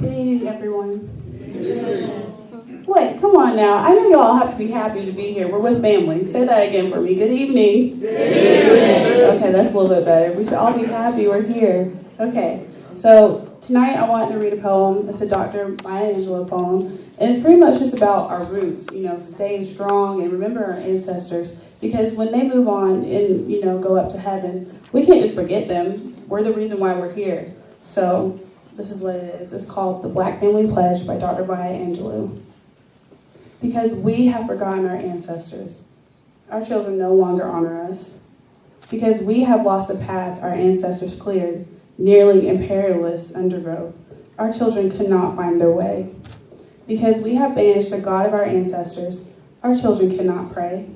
Good evening, everyone. Wait, come on now. I know you all have to be happy to be here. We're with family. Say that again for me. Good evening. Okay, that's a little bit better. We should all be happy we're here. Okay, so tonight I wanted to read a poem. It's a Dr. Maya Angelou poem. And it's pretty much just about our roots, staying strong and remember our ancestors. Because when they move on and, go up to heaven, we can't just forget them. We're the reason why we're here. So this is what it is. It's called The Black Family Pledge by Dr. Maya Angelou. Because we have forgotten our ancestors. Our children no longer honor us. Because we have lost the path our ancestors cleared, nearly in perilous undergrowth, our children could not find their way. Because we have banished the God of our ancestors, our children cannot pray.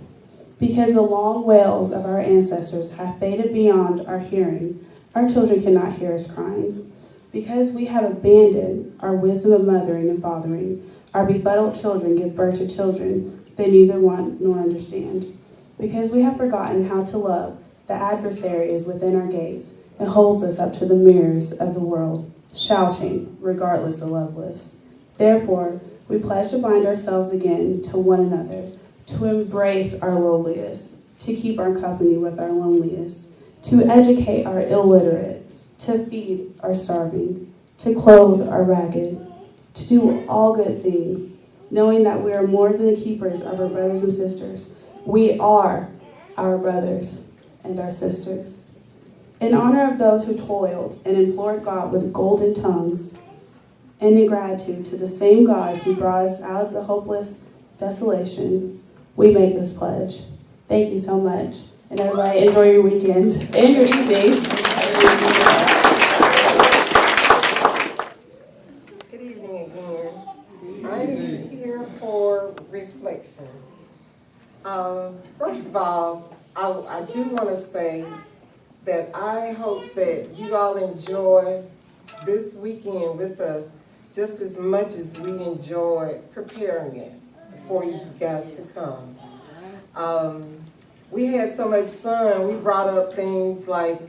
Because the long wails of our ancestors have faded beyond our hearing, our children cannot hear us crying. Because we have abandoned our wisdom of mothering and fathering, our befuddled children give birth to children they neither want nor understand. Because we have forgotten how to love, the adversary is within our gaze and holds us up to the mirrors of the world, shouting, regardless of loveless. Therefore, we pledge to bind ourselves again to one another, to embrace our lowliest, to keep our company with our loneliest, to educate our illiterate, to feed our starving, to clothe our ragged, to do all good things, knowing that we are more than the keepers of our brothers and sisters. We are our brothers and our sisters. In honor of those who toiled and implored God with golden tongues, and in gratitude to the same God who brought us out of the hopeless desolation, we make this pledge. Thank you so much. And everybody, enjoy your weekend and your evening. Good evening again. I'm here for reflections. First of all, I do want to say that I hope that you all enjoy this weekend with us just as much as we enjoyed preparing it for you guys to come. We had so much fun. We brought up things like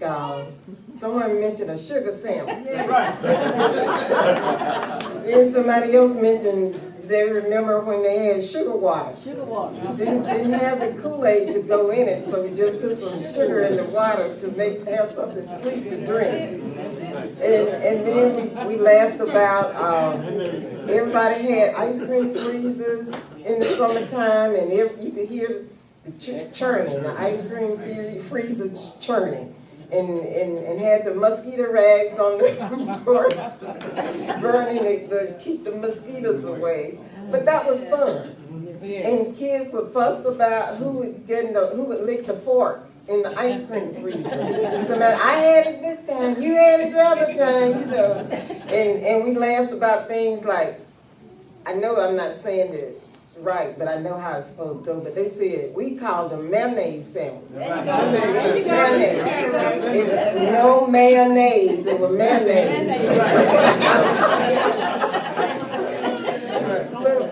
someone mentioned a sugar sandwich. And somebody else mentioned they remember when they had sugar water. Didn't have the Kool-Aid to go in it, so we just put some sugar in the water to have something sweet to drink. And then we laughed about everybody had ice cream freezers in the summertime, and you could hear the churning, the ice cream freezer churning. And had the mosquito rags on the doors, burning to keep the mosquitoes away. But that was fun. And kids would fuss about who would lick the fork in the ice cream freezer. So now I had it this time, you had it the other time, And we laughed about things like, I know I'm not saying it right, but I know how it's supposed to go. But they said we called them mayonnaise sandwich. Mayonnaise. It was no mayonnaise. It was mayonnaise.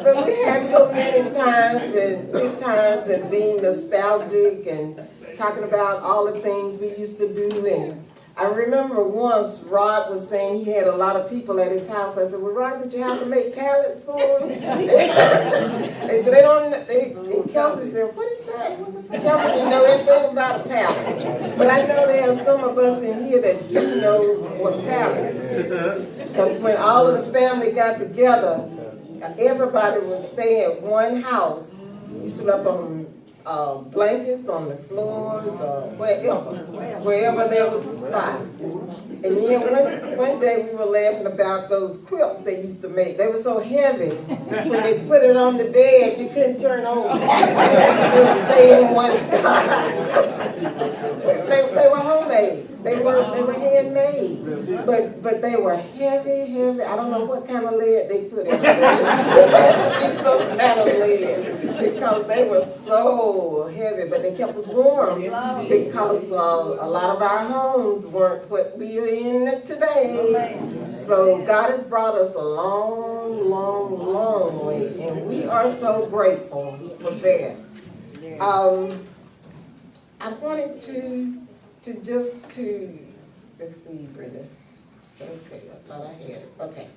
but we had so many times and good times and being nostalgic and talking about all the things we used to do. And I remember once Rod was saying he had a lot of people at his house. I said, well, Rod, did you have to make pallets for them? And Kelsey said, what is that? Kelsey didn't know anything about a pallet. But I know there are some of us in here that do know what pallet is. Because when all of the family got together, everybody would stay at one house. We slept on blankets on the floors or wherever there was a spot. And then one day we were laughing about those quilts they used to make. They were so heavy. When they put it on the bed, you couldn't turn over. Just stay in one spot. They were homemade. They were handmade. But they were heavy. I don't know what kind of lead they put in them. It had to be some kind of lead because they were so heavy, but they kept us warm because a lot of our homes weren't what we are in today. So God has brought us a long, long, long way, and we are so grateful for that. I wanted to let's see, Brenda. Okay, I thought I had it. Okay.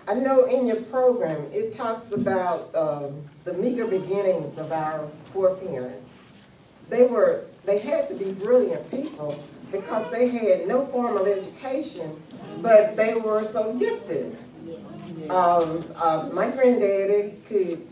I know in your program, it talks about the meager beginnings of our foreparents. They had to be brilliant people because they had no formal education, but they were so gifted. My granddaddy could,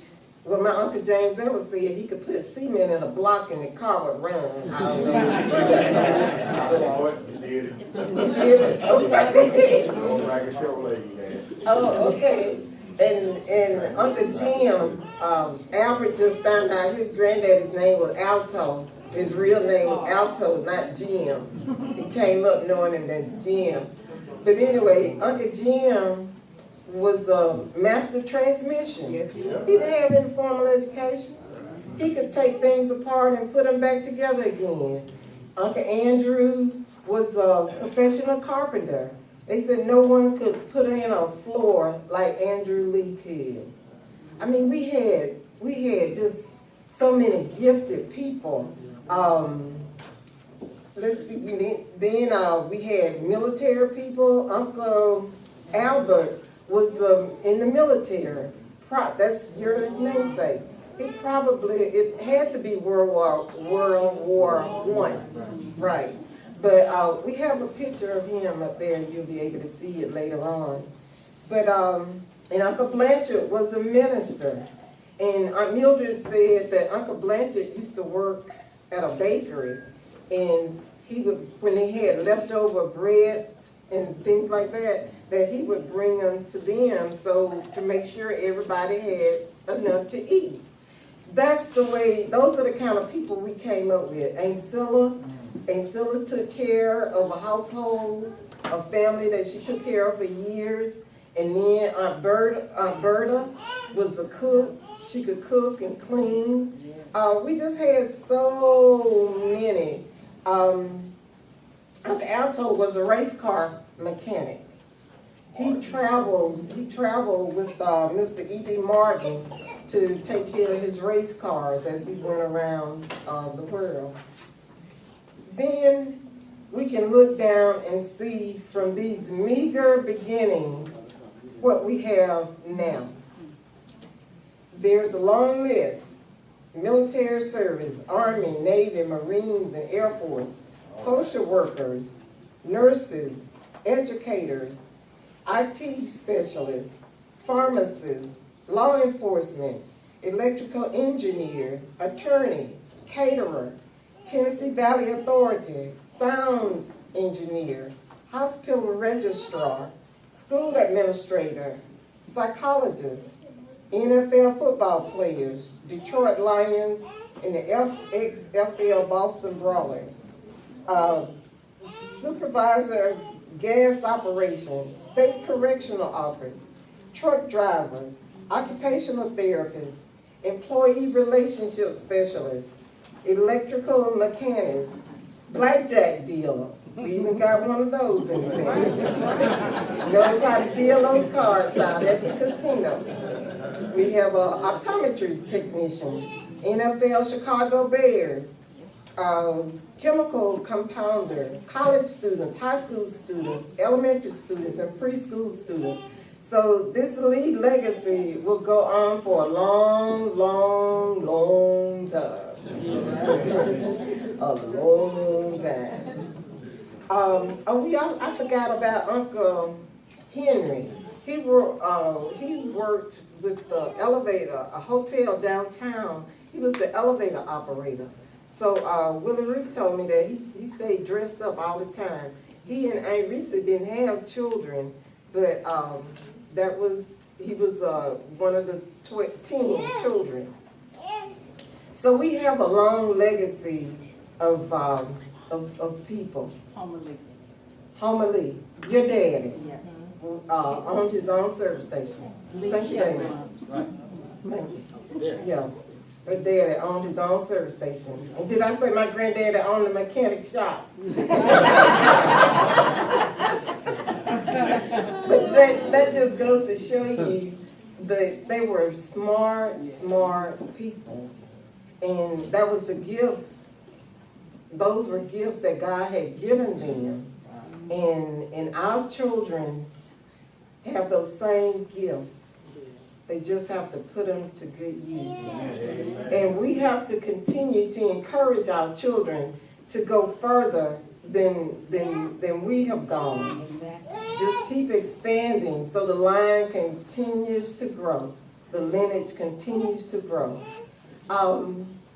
well, my Uncle James ever said he could put cement in a block and the car would run. I don't know. I saw it, he did it. He did it? Okay. Little ragged Chevrolet he had. Oh, okay. And Uncle Jim, Albert just found out his granddaddy's name was Alto. His real name was Alto, not Jim. He came up knowing him as Jim. But anyway, Uncle Jim was a master transmission. He didn't have any formal education. He could take things apart and put them back together again. Uncle Andrew was a professional carpenter. They said no one could put in a floor like Andrew Lee could. I mean, we had just so many gifted people. Let's see, we had military people. Uncle Albert was in the military. That's your namesake. It had to be World War I, right? But we have a picture of him up there, and you'll be able to see it later on. But and Uncle Blanchard was a minister, and Aunt Mildred said that Uncle Blanchard used to work at a bakery, and he would, when they had leftover bread and things like that, that he would bring them to them, so to make sure everybody had enough to eat. That's the way. Those are the kind of people we came up with. Aunt Scylla took care of a household, a family that she took care of for years. And then Aunt Berta was a cook. She could cook and clean. We just had so many. Uncle Alto was a race car mechanic. He traveled with Mr. E.D. Martin to take care of his race cars as he went around the world. Then we can look down and see from these meager beginnings what we have now. There's a long list. Military service, Army, Navy, Marines, and Air Force, social workers, nurses, educators, IT specialists, pharmacists, law enforcement, electrical engineer, attorney, caterer, Tennessee Valley Authority, sound engineer, hospital registrar, school administrator, psychologist, NFL football players, Detroit Lions, and the XFL Boston Brawlers, supervisor of gas operations, state correctional office, truck drivers, occupational therapists, employee relationship specialists, electrical mechanics, blackjack dealer. We even got one of those in the family. Knows how to deal those cards out at the casino. We have an optometry technician, NFL Chicago Bears, chemical compounder, college students, high school students, elementary students, and preschool students. So this Lee legacy will go on for a long, long, long time. A long time. I forgot about Uncle Henry. He worked with the elevator, a hotel downtown. He was the elevator operator. So Willie Ruth told me that he stayed dressed up all the time. He and Aunt Risa didn't have children, but he was one of the 10 children. So we have a long legacy of people. Homer Lee, your daddy, owned his own service station. Thank you, David. Thank you. Yeah. Her daddy owned his own service station. And did I say my granddaddy owned a mechanic shop? But that just goes to show you that they were smart people. And that was the gifts. Those were gifts that God had given them. And our children have have those same gifts. They just have to put them to good use. And we have to continue to encourage our children to go further than we have gone. Just keep expanding so the line continues to grow. The lineage continues to grow.